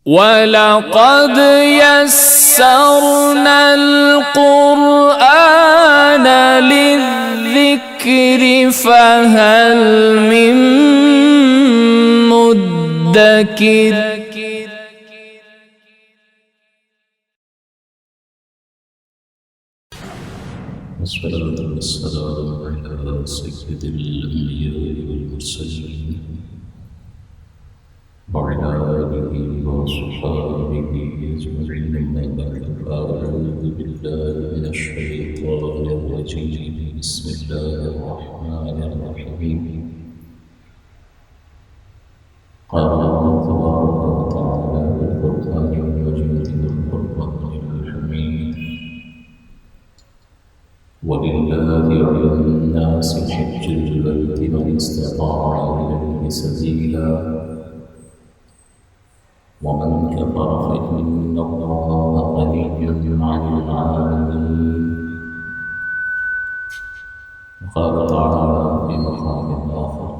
وَلَقَدْ يَسَّرْنَا الْقُرْآنَ لِلذِّكْرِ فَهَلْ مِن مُّدَّكِرٍ والصلاة والسلام على سيد الأنبياء والمرسلين وعلى آله وصحبه أجمعين، أما بعد فأعوذ بالله من الشيطان الرجيم. بسم الله الرحمن الرحيم. قال الله تبارك وتعالى في القرآن المجيد والقرآن الحميد: وَلِلَّهِ عَلَى النَّاسِ حِجُّ الْبَيْتِ مَنِ اسْتَطَاعَ إِلَيْهِ سَبِيلًا وَمَنْ كَفَرَ فَإِنَّ اللَّهَ غَنِيٌّ عَنِ الْعَالَمِينَ. وقال تعالى في مقام آخر: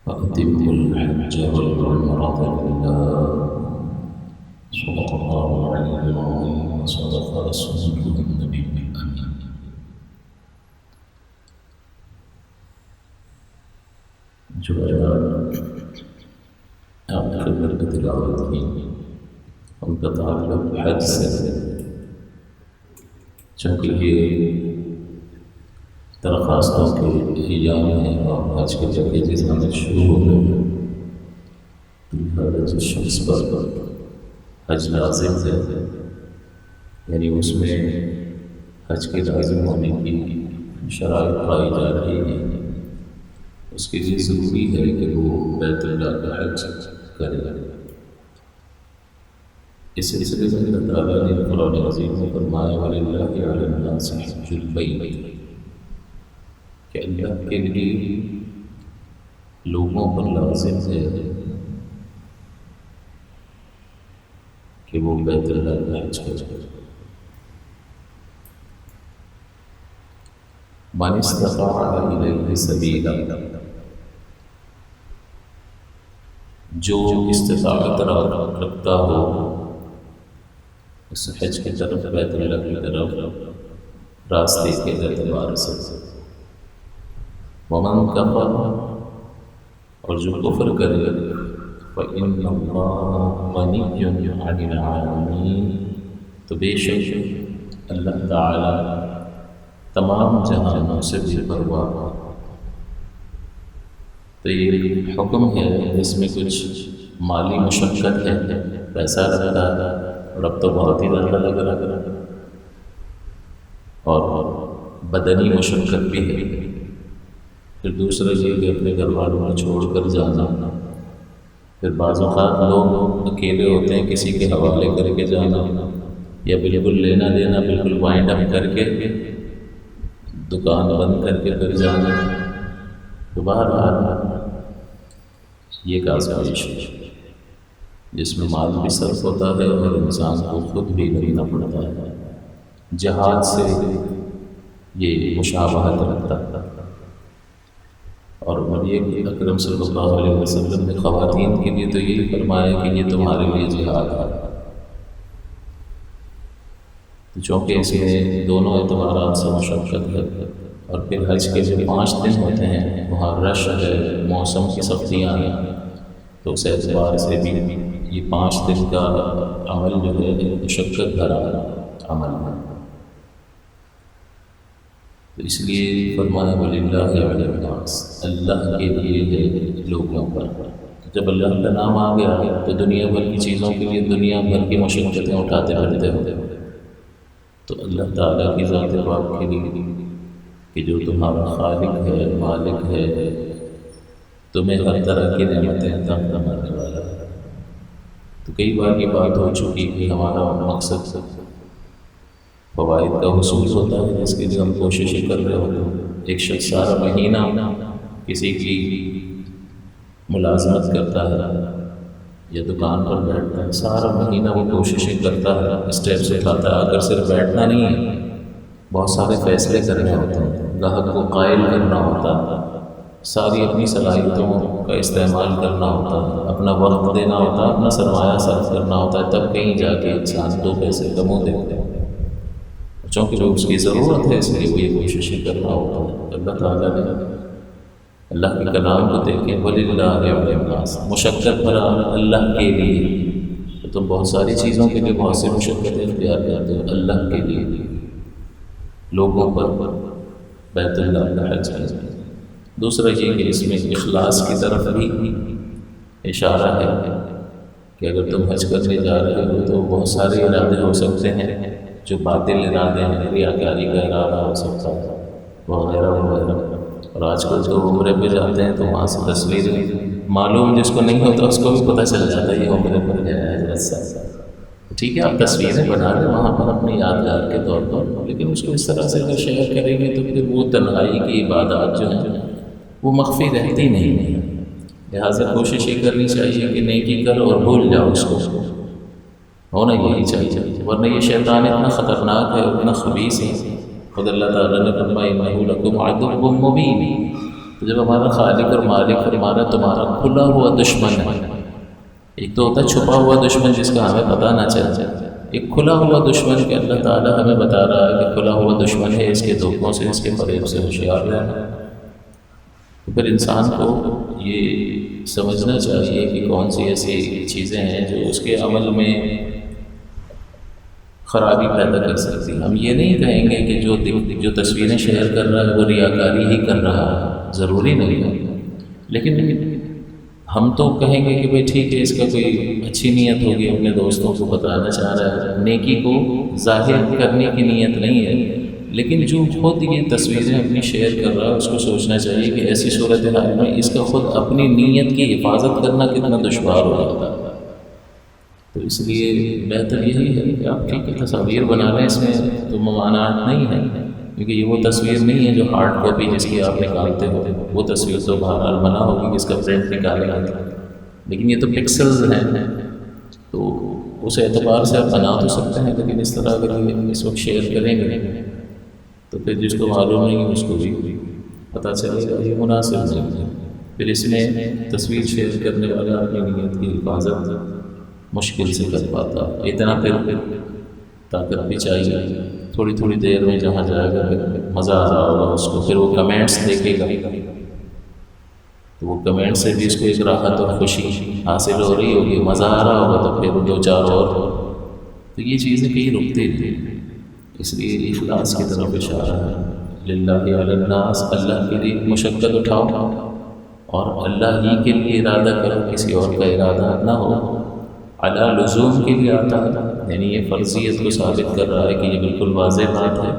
فَأَتِمُّوا الْحَجَّ وَالْعُمْرَةَ لِلَّهِ. صدق الله العلي العظيم وصدق رسوله النبي الأمين. جو آپ کی خدمت میں تلاوت کی ان کا تعلق حج سے، چونکہ یہ درخواستوں کے ایام ہیں اور حج کے پیکیجز آنے شروع ہو گئے ہیں، لہٰذا جس شخص پر حج لازم ہے، یعنی اس میں حج کے لازم ہونے کی شرائط پائی جا رہی ہیں، اس کے لیے ضروری ہے کہ وہ بیت اللہ کا حج کرے۔ اس سلسلے میں اللہ تعالیٰ نے قرآن عظیم میں فرمایا: وَلِلَّهِ عَلَى النَّاسِ حِجُّ الْبَيْتِ، کہ اللہ کے لیے لوگوں پر لازم ہے کہ وہ بیت اللہ کا حج کرے۔ مَنِ اسْتَطَاعَ إِلَيْهِ سَبِيلًا، جو استطاعت رکھتا ہو اس حج کی طرف، بیت اللہ کی طرف راستے کے اعتبار سے۔ وَمَنْ كَفَرَ، اور جو کفر کرے، فَإِنَّ اللَّهَ غَنِيٌّ عَنِ الْعَالَمِينَ، تو بے شک اللہ تعالی تمام جہانوں سے بے پرواہ۔ تو یہ حکم ہے، اس میں کچھ مالی مشقت ہے، پیسہ لگتا ہے، اور اب تو بہت ہی زیادہ لگ رہا ہے، اور بدنی مشقت بھی ہے۔ پھر دوسرا یہ کہ اپنے گھر والوں کو چھوڑ کر جانا، پھر بعض اوقات لوگ اکیلے ہوتے ہیں، کسی کے حوالے کر کے جانا، یا بالکل لینا دینا بالکل وائنڈ اپ کر کے دکان بند کر کے پھر جانا۔ تو بہرحال یہ ایک آزمائش ہے جس میں مال بھی صرف ہوتا ہے اور انسان کو خود بھی کرنا پڑتا ہے۔ جہاد سے یہ مشابہت رکھتا ہے، اور نبی اکرم صلی اللہ علیہ وسلم نے خواتین کے لیے تو یہی فرمایا کہ یہ تمہارے لیے جہاد ہے۔ تو چونکہ اس میں دونوں اعتبارات سے مشقت ہے، اور پھر حج کے جو 5 دن ہوتے ہیں وہاں رش ہے، موسم کی سختیاں ہیں، تو اس اعتبار سے بھی یہ 5 دن کا عمل جو ہے مشقت بھرا عمل ہے۔ تو اس لیے فرمایا: وَلِلَّهِ عَلَى النَّاسِ، اللہ کے لیے ہے لوگوں پر۔ جب اللہ کا نام آ گیا تو دنیا بھر کی چیزوں کے لیے دنیا بھر کی مشقتیں اٹھاتے پھرتے ہوتے، تو اللہ تعالیٰ کی ذات پاک کے لیے کہ جو تمہارا خالق ہے، مالک ہے، تمہیں ہر طرح کی نعمتیں عطا فرمانے والا ہے۔ تو کئی بار یہ بات ہو چکی کہ ہمارا مقصد فوائد کا حصول ہوتا ہے، جس کے لیے ہم کوششیں کر رہے ہوتے ہیں۔ ایک شخص سارا مہینہ کسی کی ملازمت کرتا ہے یا دکان پر بیٹھتا ہے، سارا مہینہ وہ کوششیں کرتا ہے، اسٹیپس اٹھاتا ہے، اگر صرف بیٹھنا نہیں ہے، بہت سارے فیصلے کرنے ہوتے ہیں، گاہک کو قائل کرنا ہوتا ہے، ساری اپنی صلاحیتوں کا استعمال کرنا ہوتا ہے، اپنا وقت دینا ہوتا ہے، اپنا سرمایہ صرف کرنا ہوتا ہے، تب کہیں جا کے انسان دو پیسے کمو دیتے ہیں، چونکہ وہ اس کی ضرورت ہے، اس لیے وہ یہ کوششیں کر رہا ہوتا ہے۔ اللہ تعالیٰ نے اللہ کے کلام کو دیکھیں، وَلِلَّهِ عَلَى النَّاسِ، مشقت پر اللہ کے لیے، تو تم بہت ساری چیزوں کے لیے بہت سی مشقتیں اختیار کرتے ہو، اللہ کے لیے لوگوں پر بیت اللہ کا حج ہے۔ دوسرا یہ کہ اس میں اخلاص کی طرف بھی اشارہ ہے کہ اگر تم حج کرنے جا رہے ہو تو بہت سارے ارادے ہو سکتے ہیں جو باطل ارادے ہیں، ریاکاری کا ارادہ ہو سکتا ہے وغیرہ وغیرہ۔ اور آج کل تو عمرے پہ جاتے ہیں تو وہاں سے تصویریں معلوم، جس کو نہیں ہوتا اس کو بھی پتہ چل جاتا ہے یہ عمرے پر گیا ہے حضرت صاحب۔ ٹھیک ہے، آپ تصویریں بنا لیں وہاں پر اپنی یادگار کے طور پر، لیکن اس کو اس طرح سے اگر شیئر کریں گے تو پھر وہ تنہائی کی عبادات جو ہیں وہ مخفی رہتی نہیں ہے۔ لہٰذا کوشش یہ کرنی چاہیے کہ نیکی کر اور بھول جاؤ اس کو، ہونا یہی چاہیے، ورنہ یہ شیطان اتنا خطرناک ہے، اتنا خبیث ہے۔ خود اللہ تعالیٰ نے فرمایا اِنَّهُ لَكُمْ عَدُوٌّ مُّبِینٌ، تو جب ہمارا خالق اور مالک فرمانا تمہارا کھلا ہوا دشمن ہے، ایک تو ہوتا ہے چھپا ہوا دشمن جس کا ہمیں پتہ نہ چلے، ایک کھلا ہوا دشمن کہ اللہ تعالیٰ ہمیں بتا رہا ہے کہ کھلا ہوا دشمن ہے، اس کے دھوکوں سے، اس کے فریب سے ہوشیار رہنا۔ تو پھر انسان کو یہ سمجھنا چاہیے کہ کون سی ایسی چیزیں ہیں جو اس کے عمل میں خرابی پیدا کر سکتی ہیں۔ ہم یہ نہیں کہیں گے کہ جو تصویریں شیئر کر رہا ہے وہ ریاکاری ہی کر رہا ہے، ضروری نہیں ہے، لیکن ہم تو کہیں گے کہ بھئی ٹھیک ہے، اس کا کوئی اچھی نیت ہوگی، اپنے دوستوں کو بتانا چاہ رہا ہے، نیکی کو ظاہر کرنے کی نیت نہیں ہے، لیکن جو خود یہ تصویریں اپنی شیئر کر رہا ہے اس کو سوچنا چاہیے کہ ایسی صورتحال میں اس کا خود اپنی نیت کی حفاظت کرنا کتنا دشوار ہو جاتا ہے۔ تو اس لیے بہتر یہی ہے کہ آپ ٹھیک ہے تصاویر بنا لیں، اس میں تو ممانعت نہیں ہے، کیونکہ یہ وہ تصویر نہیں ہے جو ہارڈ کاپی جس کی آپ نکالتے ہو، وہ تصویر تو بہرحال بنا ہوگی کہ اس کا پرنٹ نکالے گا، لیکن یہ تو پکسلز ہیں، تو اس اعتبار سے آپ بنا تو سکتے ہیں، لیکن اس طرح اگر اس وقت شیئر کریں گے تو پھر جس کو معلوم نہیں اس کو بھی پتہ چلے گا، یہ مناسب نہیں ہے۔ پھر اس میں تصویر شیئر کرنے والا اپنی نیت کی حفاظت مشکل سے کر پاتا، اتنا پھر طاقت بھی چاہیے، تھوڑی تھوڑی دیر میں جہاں جائے گا مزہ آ رہا ہوگا اس کو، پھر وہ کمنٹس دیکھے گا تو وہ کمنٹ سے بھی اس کو ایک راحت اور خوشی حاصل ہو رہی ہوگی، مزہ آ رہا ہوگا تو پھر دو چار اور، تو یہ چیزیں کہیں رکتی نہیں۔ اس لیے اخلاص کی طرف اشارہ ہے، للہ علی الناس، اللہ کے لیے مشقت اٹھاؤ اور اللہ ہی کے لیے ارادہ کرو، کسی اور کا ارادہ نہ ہو۔ علی لزوم کے لیے آتا ہے، یعنی یہ فرضیت کو ثابت کر رہا ہے کہ یہ بالکل واضح بات ہے،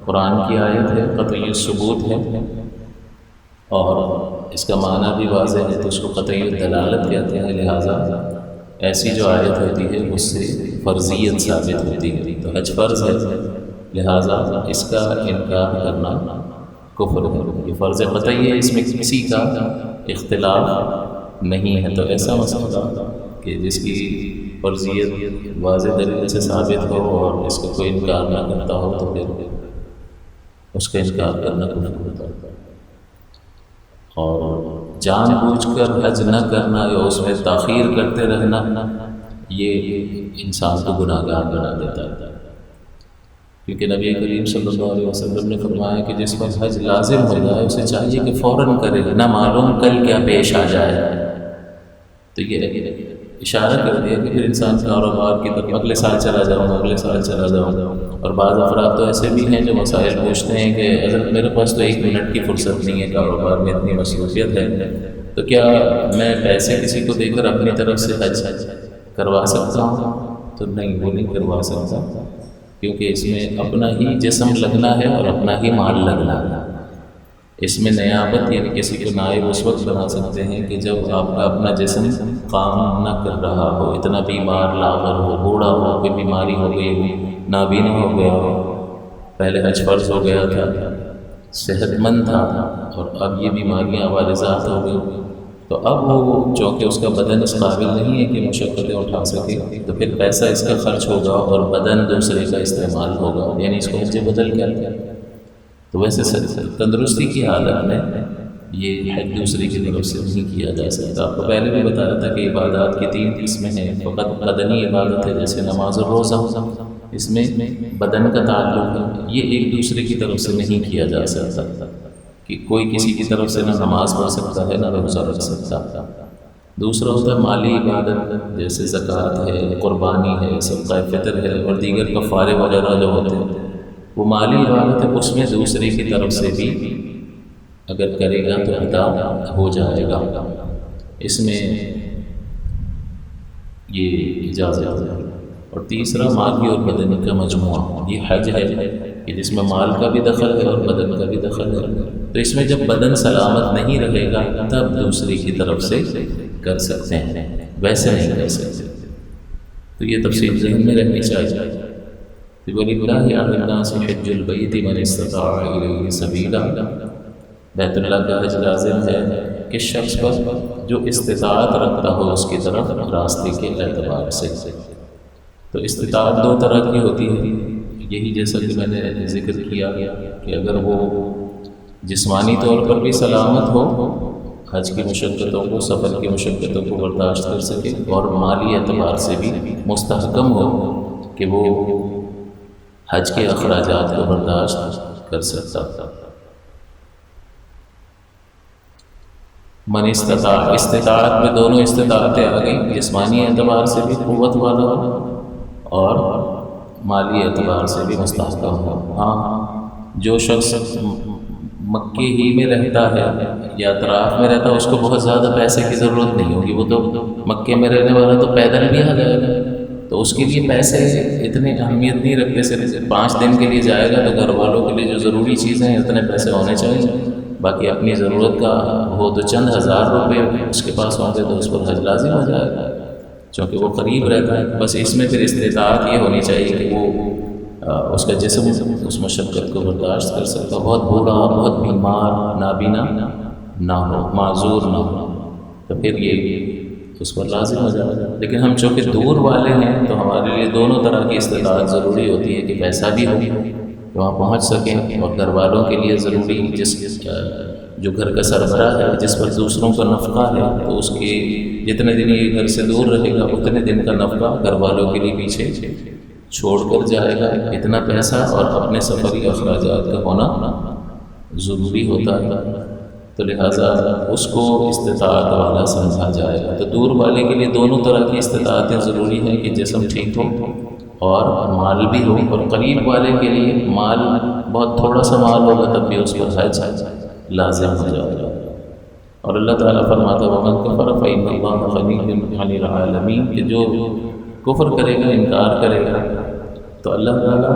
قرآن کی آیت ہے، قطعی ثبوت ہے، اور اس کا معنی بھی واضح ہے تو اس کو قطعی دلالت کہتے ہیں، لہٰذا ایسی جو آیت ہوتی ہے اس سے فرضیت ثابت ہوتی ہے، تو حج فرض ہے، لہٰذا اس کا انکار کرنا کفر ہے، یہ فرض قطعی ہے، اس میں کسی کا اختلاف نہیں ہے۔ تو ایسا مسئلہ کہ جس کی فرضیت واضح دلیل سے ثابت ہو اور اس کا کوئی انکار نہ کرتا ہو تو پھر اس کا انکار کرنا کفر ہوتا ہے۔ اور جان بوجھ کر حج نہ کرنا یا اس میں تاخیر کرتے رہنا یہ انسان کو گناہ گار بنا دیتا ہے، کیونکہ نبی کریم صلی اللہ علیہ وسلم نے فرمایا کہ جس وقت حج لازم ہو جائے اسے چاہیے کہ فوراً کرے، نہ معلوم کل کیا پیش آ جائے۔ تو یہ اشارہ کر دیا کہ پھر انسان کاروبار کی طرف اگلے سال چلا جاؤں، اگلے سال چلا جاؤں۔ اور بعض افراد تو ایسے بھی ہیں جو مسائل پوچھتے ہیں کہ حضرت میرے پاس تو 1 منٹ کی فرصت نہیں ہے، کاروبار میں اتنی مصروفیت ہے، تو کیا میں پیسے کسی کو دے کر اپنی طرف سے حج کروا سکتا ہوں؟ تو نہیں، وہ نہیں کروا سکتا، کیونکہ اس میں اپنا ہی جسم لگنا ہے اور اپنا ہی مال لگنا ہے۔ اس میں نیابت یعنی کسی کو نائب اس وقت بنا سکتے ہیں کہ جب آپ کا اپنا جسم کام نہ کر رہا ہو، اتنا بیمار لاغر ہو، بوڑھا ہو، کوئی بیماری ہو گئی ہو، نابینا ہو گیا ہو، پہلے حج فرض ہو گیا تھا، صحت مند تھا اور اب یہ بیماریاں وارثات ہو گئی، تو اب وہ چونکہ اس کا بدن اس قابل نہیں ہے کہ مشقتیں اٹھا سکے، تو پھر پیسہ اس کا خرچ ہوگا اور بدن دوسرے کا استعمال ہوگا، یعنی اس کو حج بدل کہتے ہیں۔ تو ویسے تندرستی کی حالت میں یہ حج دوسرے کی طرف سے نہیں کیا جا سکتا۔ آپ کو پہلے بھی بتایا تھا کہ عبادات کی 3 قسمیں ہیں، فقط بدنی عبادت ہے جیسے نماز اور روزہ، اس میں بدن کا تعلق ہے، یہ ایک دوسرے کی طرف سے نہیں کیا جا سکتا کہ کوئی کسی کی طرف سے نہ نماز پڑھ سکتا ہے نہ روزہ رکھ سکتا۔ دوسرا ہوتا ہے مالی عبادت، جیسے زکوٰۃ ہے، قربانی ہے، صدقہ فطر ہے اور دیگر کفارے وغیرہ جو ہوتے ہیں، وہ مالی عبادت ہے، اس میں دوسرے کی طرف سے بھی اگر کرے گا تو ادا ہو جائے گا، اس میں یہ اجازت ہے۔ اور تیسرا مالی اور بدنی کا مجموعہ، یہ حج ہے کہ جس میں مال کا بھی دخل ہے اور بدن کا بھی دخل ہے، تو اس میں جب بدن سلامت نہیں رہے گا تب دوسرے کی طرف سے کر سکتے ہیں، ویسے نہیں کر سکتے۔ تو یہ تفصیل ذہن میں رہنی چاہیے۔ وَلِلَّهِ عَلَى النَّاسِ حِجُّ الْبَيْتِ مَنِ اسْتَطَاعَ إِلَيْهِ سَبِيلًا، بیت اللہ کا حج لازم ہے کہ شخص پر جو استطاعت رکھتا ہو اس کی طرف راستے کے اعتبار سے۔ تو استطاعت 2 طرح کی ہوتی ہے، یہی جیسا کہ میں نے ذکر کیا کہ اگر وہ جسمانی طور پر بھی سلامت ہو، حج کی مشقتوں کو، سفر کی مشقتوں کو برداشت کر سکے، اور مالی اعتبار سے بھی مستحکم ہو کہ وہ حج کے اخراجات کو برداشت کر سکتا۔ من استطاع، استطاعت میں دونوں استطاعتیں آ گئیں، جسمانی اعتبار سے بھی قوت والا ہو اور مالی اعتبار سے بھی مستحکم ہو۔ ہاں، جو شخص مکے ہی میں رہتا ہے یا اطراف میں رہتا ہے، اس کو بہت زیادہ پیسے کی ضرورت نہیں ہوگی، وہ تو مکے میں رہنے والا تو پیدل بھی آ جائے گا، تو اس کے لیے پیسے اتنی اہمیت نہیں رکھتے، صرف 5 دن کے لیے جائے گا تو گھر والوں کے لیے جو ضروری چیزیں ہیں اتنے پیسے ہونے چاہیے، باقی اپنی ضرورت کا ہو تو چند ہزار روپے اس کے پاس ہوں گے تو اس پر حج لازم ہو جائے گا، چونکہ وہ قریب رہتا ہے۔ بس اس میں پھر استطاعت یہ ہونی چاہیے کہ وہ اس کا جسم اس مشقت کو برداشت کر سکتا، بہت بوڑھا، بہت بیمار، نابینا نہ ہو، معذور نہ ہو، تو پھر یہ اس پر لازم ہو جائے گا۔ لیکن ہم چونکہ دور والے ہیں تو ہمارے لیے دونوں طرح کی استطاعت ضروری ہوتی ہے، کہ پیسہ بھی ہو کہ وہاں پہنچ سکیں، اور گھر والوں کے لیے ضروری جو گھر کا سربراہ ہے، جس پر دوسروں کا نفقہ ہے، تو اس کے جتنے دن یہ گھر سے دور رہے گا اتنے دن کا نفقہ گھر والوں کے لیے پیچھے چھوڑ کر جائے گا، اتنا پیسہ اور اپنے سفری اخراجات کا ہونا ضروری ہوتا ہے، تو لہٰذا اس کو استطاعت والا سمجھا جائے گا۔ تو دور والے کے لیے دونوں طرح کی استطاعتیں ضروری ہیں، کہ جسم ٹھیک ہو اور مال بھی ہو، اور قریب والے کے لیے مال بہت تھوڑا سا مال ہوگا تب بھی اس پر حج لازم ہو جائے گا۔ اور اللہ تعالیٰ فرماتا ہے وَمَن كَفَرَ فَإِنَّ اللَّهَ غَنِيٌّ عَنِ الْعَالَمِينَ، کہ جو کفر کرے گا، انکار کرے گا، تو اللہ تعالیٰ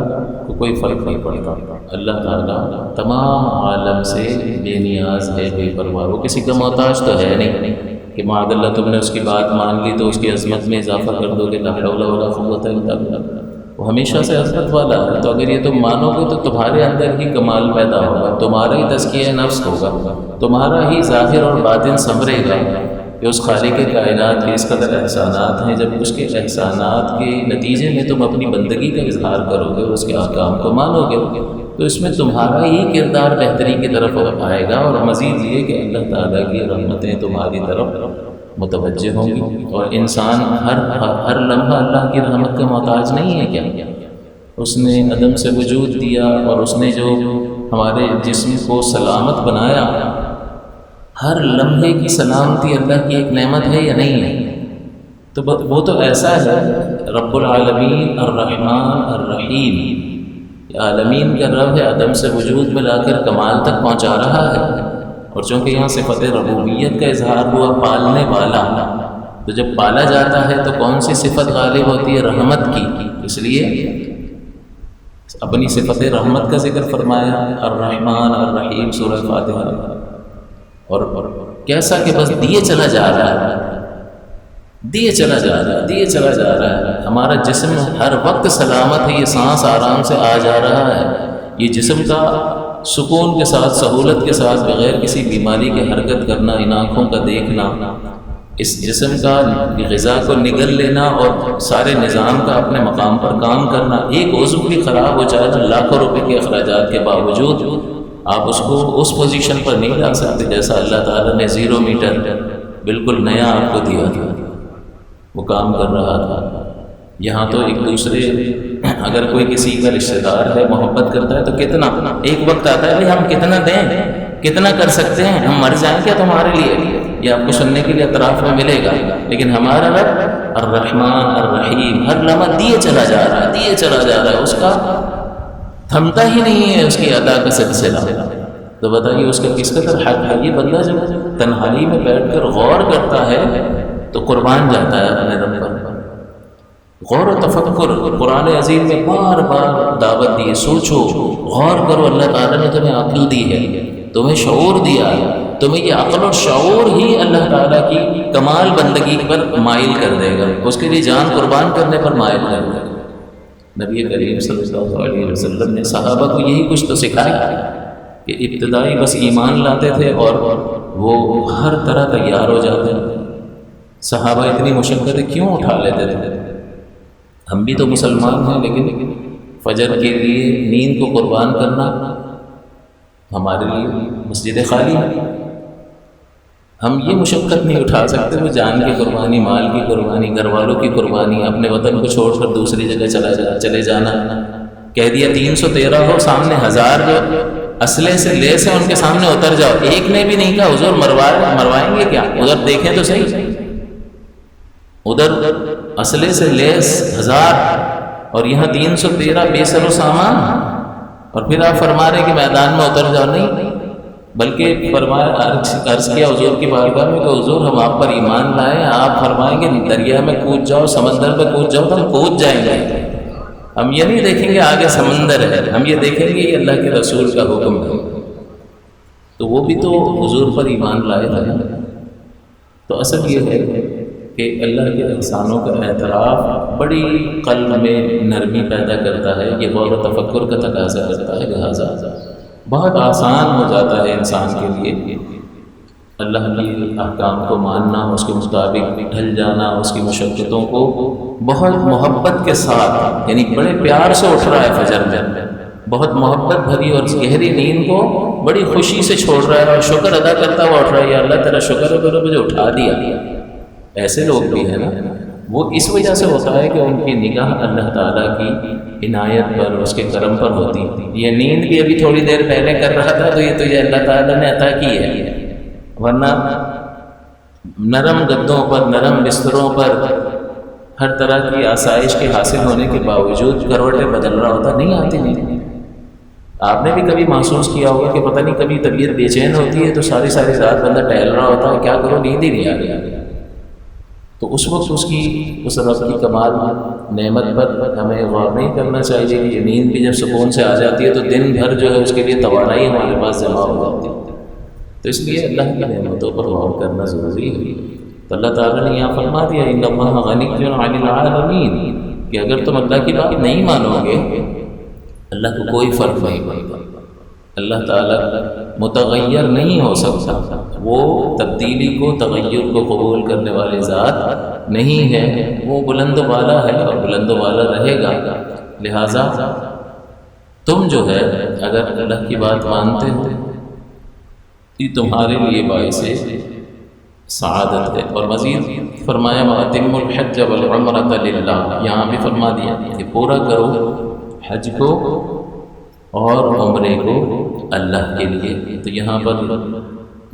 کو کوئی فرق نہیں پڑتا، اللہ تعالیٰ تمام عالم سے بے نیاز ہے، بے پرواہ، وہ کسی کا محتاج تو ہے نہیں کہ معاذ اللہ تم نے اس کی بات مان لی تو اس کی عظمت میں اضافہ کر دو گے، لا حول ولا قوت الا باللہ، وہ ہمیشہ سے عظمت والا ہے۔ تو اگر یہ تم مانو گے تو تمہارے اندر ہی کمال پیدا ہوگا، تمہارا ہی تزکیہ نفس ہوگا، تمہارا ہی ظاہر اور باطن سنورے گا کہ اس خالق کائنات کے اس قدر احسانات ہیں۔ جب اس کے احسانات کے نتیجے میں تم اپنی بندگی کا اظہار کرو گے، اس کے احکام کو مانو گے، تو اس میں تمہارا ہی کردار بہتری کی طرف آئے گا، اور مزید یہ کہ اللہ تعالیٰ کی رحمتیں تمہاری طرف متوجہ ہوں گی۔ اور انسان ہر لمحہ اللہ کی رحمت کا محتاج نہیں ہے کیا؟ اس نے عدم سے وجود دیا، اور اس نے جو ہمارے جسم کو سلامت بنایا، ہر لمحے کی سلامتی اللہ کی ایک نعمت ہے یا نہیں ہے؟ تو وہ تو ایسا ہے، رب العالمین الرحمن الرحیم، عالمین کا رب ہے، عدم سے وجود میں لا کر کمال تک پہنچا رہا ہے۔ اور چونکہ یہاں صفت ربوبیت کا اظہار ہوا، پالنے والا، تو جب پالا جاتا ہے تو کون سی صفت غالب ہوتی ہے؟ رحمت کی، اس لیے اپنی صفت رحمت کا ذکر فرمایا، الرحمن الرحیم، سورہ فاتحہ۔ اور کیسا کہ بس دیے چلا جا رہا ہے، دیے چلا جا رہا ہے، دیے چلا جا رہا ہے، ہمارا جسم ہر وقت سلامت ہے، یہ سانس آرام سے آ جا رہا ہے، یہ جسم کا سکون کے ساتھ، سہولت کے ساتھ، بغیر کسی بیماری کے حرکت کرنا، ان آنکھوں کا دیکھنا، اس جسم کا غذا کو نگل لینا اور سارے نظام کا اپنے مقام پر کام کرنا، ایک عضو بھی خراب ہو جائے تو لاکھوں روپے کے اخراجات کے باوجود آپ اس کو اس پوزیشن پر نہیں لا سکتے جیسا اللہ تعالیٰ نے 0 میٹر بالکل نیا آپ کو دیا تھا، وہ کام کر رہا تھا۔ یہاں تو ایک دوسرے، اگر کوئی کسی کا رشتہ دار ہے، محبت کرتا ہے تو کتنا، ایک وقت آتا ہے بھائی ہم کتنا دیں، کتنا کر سکتے ہیں، ہم مر جائیں کیا تمہارے لیے، یہ آپ کو سننے کے لیے اطراف میں ملے گا۔ لیکن ہمارا رب الرحمن الرحیم ہر لمحہ دیے چلا جا رہا ہے، دیے چلا جا رہا ہے، اس کا تھمتا ہی نہیں ہے اس کی عطا کا سلسلہ۔ تو بتائیے اس کا کس قدر حق ہے۔ یہ بندہ جب تنہائی میں بیٹھ کر غور کرتا ہے تو قربان جاتا ہے اپنے رب پر۔ غور و تفکر، قرآن عظیم میں بار بار دعوت دی، سوچو، غور کرو، اللہ تعالیٰ نے تمہیں عقل دی ہے، تمہیں شعور دیا ہے، تمہیں یہ عقل اور شعور ہی اللہ تعالیٰ کی کمال بندگی پر مائل کر دے گا، اس کے لیے جان قربان کرنے پر مائل کر دے گا۔ نبی کریم صلی اللہ علیہ وسلم نے صحابہ کو یہی کچھ تو سکھایا کہ ابتدائی بس ایمان لاتے تھے اور وہ ہر طرح تیار ہو جاتے ہیں۔ صحابہ اتنی مشقتیں کیوں اٹھا لیتے تھے؟ ہم بھی تو مسلمان ہیں، لیکن فجر کے لیے نیند کو قربان کرنا ہمارے لیے مسجد خالی ہے، ہم یہ مشقت نہیں اٹھا سکتے۔ وہ جان کی قربانی، مال کی قربانی، گھر والوں کی قربانی، اپنے وطن کو چھوڑ کر دوسری جگہ چلے جانا۔ کہہ دیا 313 ہو، سامنے 1000 جو اسلحے سے لیس ہیں ان کے سامنے اتر جاؤ، ایک نے بھی نہیں کہا حضور مروائیں گے کیا، ادھر دیکھیں تو صحیح، ادھر اسلحے سے لیس 1000 اور یہاں 313 بے سر و سامان، اور پھر آپ فرما رہے کہ میدان میں اتر جاؤ۔ نہیں، بلکہ فرمایا، عرض کیا حضور کی بارگاہ میں کہ حضور ہم آپ پر ایمان لائے، آپ فرمائیں گے دریا میں کود جاؤ، سمندر میں کود جاؤ، تو ہم کود جائیں گے۔ ہم یہ نہیں دیکھیں گے آگے سمندر ہے، ہم یہ دیکھیں گے یہ اللہ کے رسول کا حکم ہے۔ تو وہ بھی تو حضور پر ایمان لائے تھے۔ تو اصل یہ ہے کہ اللہ کے احسانوں کا اعتراف بڑی قلب میں نرمی پیدا کرتا ہے، یہ غور و تفکر کا تقاضا کرتا ہے، لہٰذا بہت آسان ہو جاتا ہے انسان کے لیے اللہ کی احکام کو ماننا، اس کے مطابق ڈھل جانا، اس کی مشقتوں کو بہت محبت کے ساتھ، یعنی بڑے پیار سے اٹھ رہا ہے فجر میں، بہت محبت بھری اور گہری نیند کو بڑی خوشی سے چھوڑ رہا ہے اور شکر ادا کرتا ہوا اٹھ رہا ہے، یا اللہ تیرا شکر ہے تو مجھے اٹھا دیا۔ ایسے لوگ بھی ہیں نا، وہ اس وجہ سے ہوتا ہے کہ ان کی نگاہ اللہ تعالیٰ کی عنایت پر، اس کے کرم پر ہوتی۔ یہ نیند بھی ابھی تھوڑی دیر پہلے کر رہا تھا تو یہ اللہ تعالیٰ نے عطا کی ہے، ورنہ نرم گدوں پر، نرم بستروں پر، ہر طرح کی آسائش کے حاصل ہونے کے باوجود کروٹیں بدل رہا ہوتا، نہیں آتی نہیں۔ آپ نے بھی کبھی محسوس کیا ہوگا کہ پتہ نہیں کبھی طبیعت بے چین ہوتی ہے تو ساری رات بندہ ٹہل رہا ہوتا ہے، کیا کرو نیند ہی نہیں آ رہی۔ تو اس وقت اس رب کی کمال نعمت پر ہمیں غور نہیں کرنا چاہیے کہ یہ نیند بھی جب سکون سے آ جاتی ہے تو دن بھر جو ہے اس کے لیے توانائی ہمارے پاس جمع ہو جاتی ہے۔ تو اس لیے اللہ کی نعمتوں پر غور کرنا ضروری ہے۔ تو اللہ تعالیٰ نے یہاں فرما دیا ان اللہ غنی عن العالمین، کہ اگر تم اللہ کی بات نہیں مانو گے اللہ کو کوئی فرق نہیں پڑتا۔ اللہ تعالیٰ متغیر نہیں ہو سکتا، وہ تبدیلی کو، تغیر کو قبول کرنے والی ذات نہیں ہے، وہ بلند و بالا ہے اور بلند و بالا رہے گا۔ لہٰذا تم جو ہے اگر اللہ کی بات مانتے ہو یہ تمہارے لیے باعث سعادت ہے۔ اور مزید فرمایا وَأَتِمُّ الْحَجَّ وَالْعُمْرَةَ لِلَّهِ، یہاں بھی فرما دیا کہ پورا کرو حج کو اور عمرے کو اللہ کے لیے۔ تو یہاں پر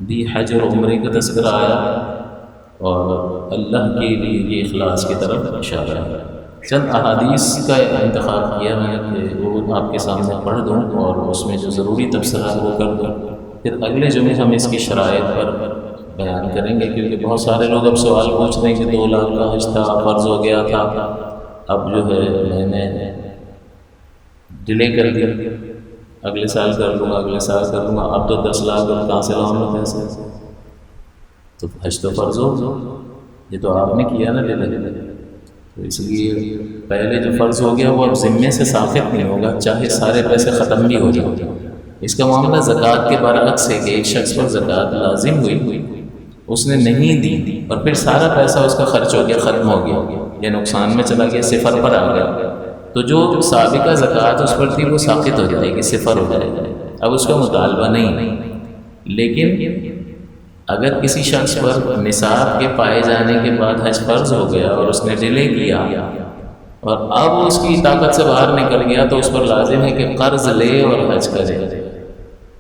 بھی حج اور عمرے کا تذکرہ آیا اور اللہ کے لیے یہ اخلاص کی طرف اشارہ ہے۔ چند احادیث کا انتخاب کیا میں کہ وہ آپ کے سامنے پڑھ دوں اور اس میں جو ضروری تبصرہ وہ کر دوں، پھر اگلے جمعے ہم اس کی شرائط پر بیان کریں گے، کیونکہ بہت سارے لوگ اب سوال پوچھ رہے ہیں کہ 2 لاکھ کا حج تھا، فرض ہو گیا تھا، اب جو ہے میں نے ڈیلے کر دیا، اگلے سال کر لوں گا، اگلے سال کر لوں گا، اب تو 10 لاکھ کہاں سے لاؤں گا پیسے؟ تو حج تو فرض ہو، یہ تو آپ نے کیا نا ڈیلے، تو اس لیے پہلے جو فرض ہو گیا وہ اب ذمے سے ساقط نہیں ہوگا، چاہے سارے پیسے ختم بھی ہو جائیں۔ اس کا معاملہ زکوٰۃ کے برعکس ہے کہ ایک شخص پر زکوٰۃ لازم ہوئی، اس نے نہیں دی اور پھر سارا پیسہ اس کا خرچ ہو گیا، ختم ہو گیا، یا نقصان میں چلا گیا، صفر پر آ گیا، تو جو سابقہ زکوٰۃ اس پر تھی وہ ساقط ہو جائے گی، صفر ہو جائے گی۔ اب اس کا مطالبہ نہیں. لیکن اگر کسی شخص پر نصاب کے پائے جانے کے بعد حج فرض ہو گیا اور اس نے ڈیلے کیا اور اب اس کی طاقت سے باہر نکل گیا تو اس پر لازم ہے کہ قرض لے اور حج کرے،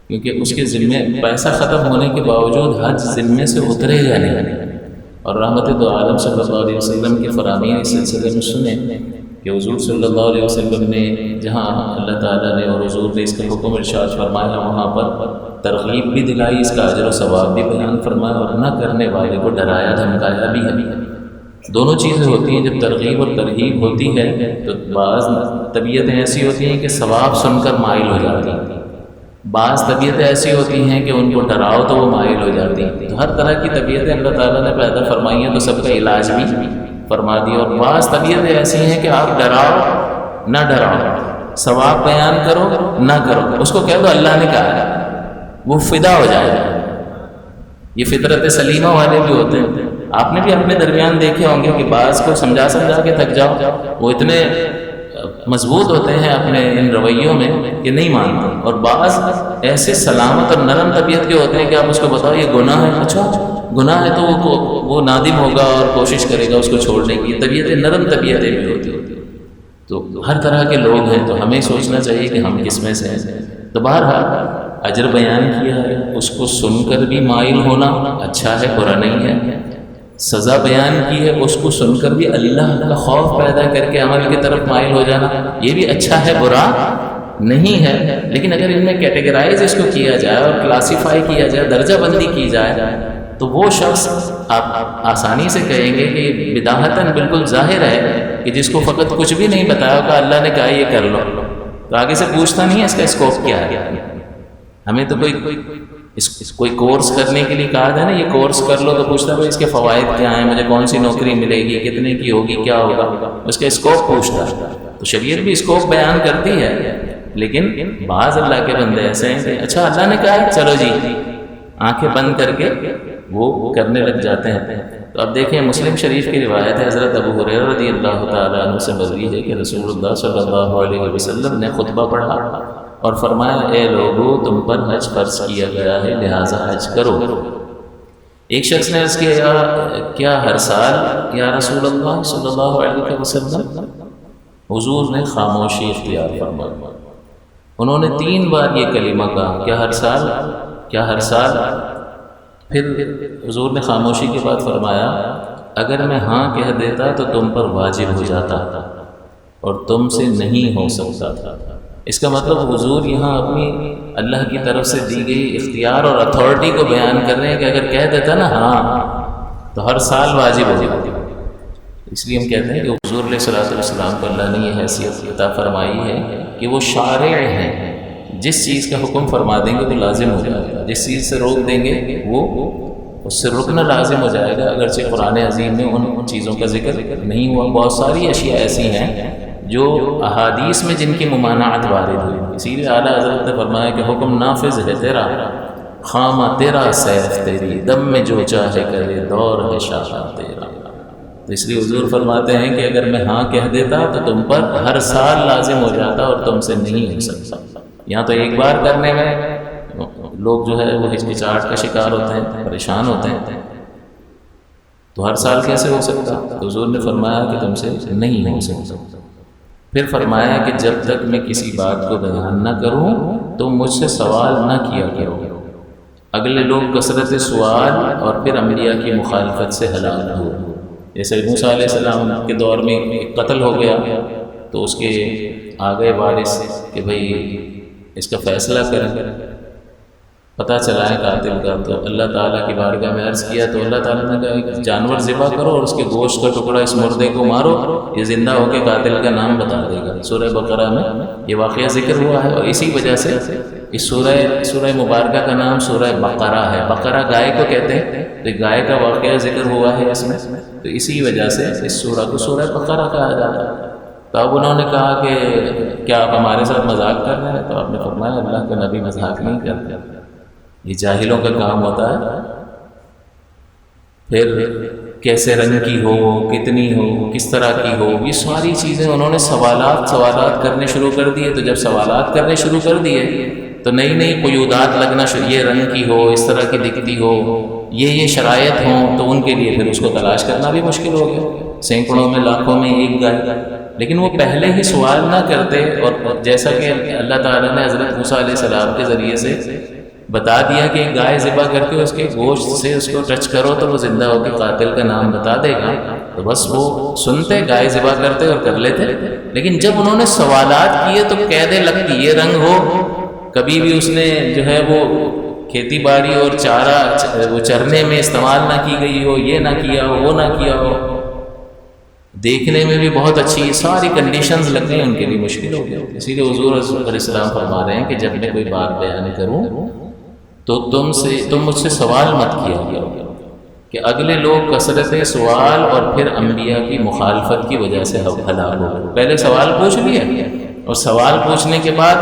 کیونکہ اس کے ذمے پیسہ ختم ہونے کے باوجود حج ذمے سے اترے گا نہیں. اور رحمت دو عالم صلی اللہ علیہ وسلم کے فرامین اس سلسلے میں سنیں کہ حضور صلی اللہ علیہ وسلم نے جہاں اللہ تعالیٰ نے اور حضور نے اس کا حکم ارشاد فرمایا وہاں پر ترغیب بھی دلائی، اس کا اجر و ثواب بھی بیان فرمایا اور نہ کرنے والے کو ڈرایا دھمکایا بھی ہے. دونوں چیزیں ہوتی ہیں. جب ترغیب اور ترغیب ہوتی ہے تو بعض طبیعتیں ایسی ہوتی ہیں کہ ثواب سن کر مائل ہو جاتی ہیں، بعض طبیعتیں ایسی ہوتی ہیں کہ ان کو ڈراؤ تو وہ مائل ہو جاتی ہیں. تو ہر طرح کی طبیعتیں اللہ تعالیٰ نے پیدا فرمائی ہیں تو سب کا علاج بھی فرما دیا. اور بعض طبیعتیں ایسی ہیں کہ آپ ڈراؤ نہ ڈراؤ، ثواب بیان کرو نہ کرو، اس کو کہہ دو اللہ نے کہا ہے، وہ فدا ہو جائے گا. یہ فطرت سلیمہ والے بھی ہوتے ہیں. آپ نے بھی اپنے درمیان دیکھے ہوں گے کہ بعض کو سمجھا سمجھا کے تھک جاؤ، وہ اتنے مضبوط ہوتے ہیں اپنے ان رویوں میں کہ نہیں مانتے، اور بعض ایسے سلامت اور نرم طبیعت کے ہوتے ہیں کہ آپ اس کو بتاؤ یہ گناہ ہے، اچھا گناہ ہے تو وہ نادم ہوگا اور کوشش کرے گا اس کو چھوڑنے کی. طبیعتیں نرم طبیعتیں بھی ہوتی ہیں. تو ہر طرح کے لوگ ہیں، تو ہمیں سوچنا چاہیے کہ ہم کس میں سے ہیں. تو بہرحال اجر بیان کیا ہے، اس کو سن کر بھی مائل ہونا اچھا ہے، برا نہیں ہے. سزا بیان کی ہے، اس کو سن کر بھی اللہ کا خوف پیدا کر کے عمل کی طرف مائل ہو جانا یہ بھی اچھا ہے، برا نہیں ہے. لیکن اگر ان میں کیٹیگرائز اس کو کیا جائے اور کلاسیفائی کیا جائے، درجہ بندی کی جائے، تو وہ شخص آپ آسانی سے کہیں گے کہ بداہتاً بالکل ظاہر ہے کہ جس کو فقط کچھ بھی نہیں بتایا کہ اللہ نے کہا یہ کر لو، تو آگے سے پوچھتا نہیں ہے اس کا اسکوپ کیا ہے. ہمیں تو کوئی کورس کرنے کے لیے کہا جائے نا یہ کورس کر لو، تو پوچھتا ہے اس کے فوائد کیا ہیں، مجھے کون سی نوکری ملے گی، کتنے کی ہوگی، کیا ہوگا، اس کا اسکوپ پوچھتا ہے. تو شریعت بھی اسکوپ بیان کرتی ہے. لیکن بعض اللہ کے بندے ایسے ہیں کہ اچھا اللہ نے کہا ہے چلو جی، آنکھیں بند کر کے وہ کرنے لگ جاتے ہیں. تو اب دیکھیں مسلم شریف کی روایت ہے، حضرت ابو ہریرہ رضی اللہ تعالیٰ عنہ سے مروی ہے کہ رسول اللہ صلی اللہ علیہ وسلم نے خطبہ پڑھا اور فرمایا اے لوگو تم پر حج فرض کیا گیا ہے لہٰذا حج کرو. ایک شخص نے عرض کیا کیا ہر سال یا رسول اللہ صلی اللہ علیہ وسلم؟ حضور نے خاموشی اختیار فرمائی. انہوں نے 3 بار یہ کلمہ کہا کیا ہر سال، کیا ہر سال. پھر حضور نے خاموشی کے بعد فرمایا اگر میں ہاں کہہ دیتا تو تم پر واجب ہو جاتا اور تم سے نہیں ہو سکتا تھا. اس کا مطلب حضور یہاں اپنی اللہ کی طرف سے دی گئی اختیار اور اتھارٹی کو بیان کر رہے ہیں کہ اگر کہہ دیتا نا ہاں تو ہر سال واجب ہو جاتا. اس لیے ہم کہتے ہیں کہ حضور علیہ الصلوۃ والسلام کو اللہ نے یہ حیثیت عطا فرمائی ہے کہ وہ شارع ہیں. جس چیز کا حکم فرما دیں گے تو لازم ہو جائے گا، جس چیز سے روک دیں گے وہ اس سے رکنا لازم ہو جائے گا. اگرچہ قرآن عظیم میں ان چیزوں کا ذکر نہیں ہوا، بہت ساری اشیاء ایسی ہیں جو احادیث میں جن کی ممانعت وارد ہوئی. اسی لیے اعلیٰ حضرت نے فرمایا کہ حکم نافذ ہے تیرا، خامہ تیرا سیف تیری، دم میں جو چاہے کرے دور ہے شاہ تیرا. تو اس لیے حضور فرماتے ہیں کہ اگر میں ہاں کہہ دیتا تو تم پر ہر سال لازم ہو جاتا اور تم سے نہیں ہو سکتا. یہاں تو ایک بار کرنے میں لوگ جو ہے وہ ہچکچاہٹ کا شکار ہوتے ہیں، پریشان ہوتے ہیں. تو ہر سال کیسے ہو سکتا؟ تو حضور نے فرمایا کہ تم سے نہیں ہو سکتا. پھر فرمایا کہ جب تک میں کسی بات کو بیان نہ کروں تو مجھ سے سوال نہ کیا کرو. اگلے لوگ کثرت سوال اور پھر انبیاء کی مخالفت سے ہلاک ہو. جیسے موسیٰ علیہ السلام کے دور میں قتل ہو گیا تو اس کے آگے وارث کہ بھئی اس کا فیصلہ کریں. پتہ چلا ہے قاتل کا تو اللہ تعالیٰ کی بارگاہ میں عرض کیا تو اللہ تعالیٰ نے کہا ایک جانور ذبح کرو اور اس کے گوشت کا ٹکڑا اس مردے کو مارو، یہ زندہ ہو کے قاتل کا نام بتا دے گا. سورہ بقرہ میں یہ واقعہ ذکر ہوا ہے اور اسی وجہ سے اس سورہ مبارکہ کا نام سورہ بقرہ ہے. بقرہ گائے کو کہتے ہیں، تو گائے کا واقعہ ذکر ہوا ہے اس میں، تو اسی وجہ سے اس سورہ کو سورہ بقرہ کہا جاتا ہے. تو اب انہوں نے کہا کہ کیا آپ ہمارے ساتھ مذاق کر رہے ہیں؟ تو آپ نے فرمایا اللہ کا نبی مذاق نہیں کرتے، یہ جاہلوں کا کام ہوتا ہے. پھر کیسے رنگ کی ہو، کتنی ہو، کس طرح کی ہو، یہ ساری چیزیں انہوں نے سوالات کرنے شروع کر دیے. تو جب سوالات کرنے شروع کر دیے تو نئی نئی قیودات لگنا یہ رنگ کی ہو، اس طرح کی دکھتی ہو، یہ شرائط ہوں، تو ان کے لیے پھر اس کو تلاش کرنا بھی مشکل ہو گیا، سینکڑوں میں لاکھوں میں ایک گائے۔ لیکن وہ پہلے ہی سوال نہ کرتے، اور جیسا کہ اللہ تعالیٰ نے حضرت موسیٰ علیہ السلام کے ذریعے سے بتا دیا کہ ایک گائے ذبح کر کے اس کے گوشت سے اس کو ٹچ کرو تو وہ زندہ ہو کے قاتل کا نام بتا دے گا، تو بس وہ سنتے، گائے ذبح کرتے اور کر لیتے۔ لیکن جب انہوں نے سوالات کیے تو قیدیں لگتی، یہ رنگ ہو، کبھی بھی اس نے جو ہے وہ کھیتی باڑی اور چارہ وہ چرنے میں استعمال نہ کی گئی ہو، یہ نہ کیا ہو، وہ نہ کیا ہو، دیکھنے میں بھی بہت اچھی، ساری کنڈیشنز لگ گئی، ان کے لیے مشکل ہو گیا۔ اسی لیے حضور علیہ السلام فرما رہے ہیں کہ جب میں کوئی بات بیان کروں تو تم مجھ سے سوال مت کیا کرو، کہ اگلے لوگ کثرت سوال اور پھر انبیاء کی مخالفت کی وجہ سے ہلاک ہو گئے۔ پہلے سوال پوچھ لیا، اور سوال پوچھنے کے بعد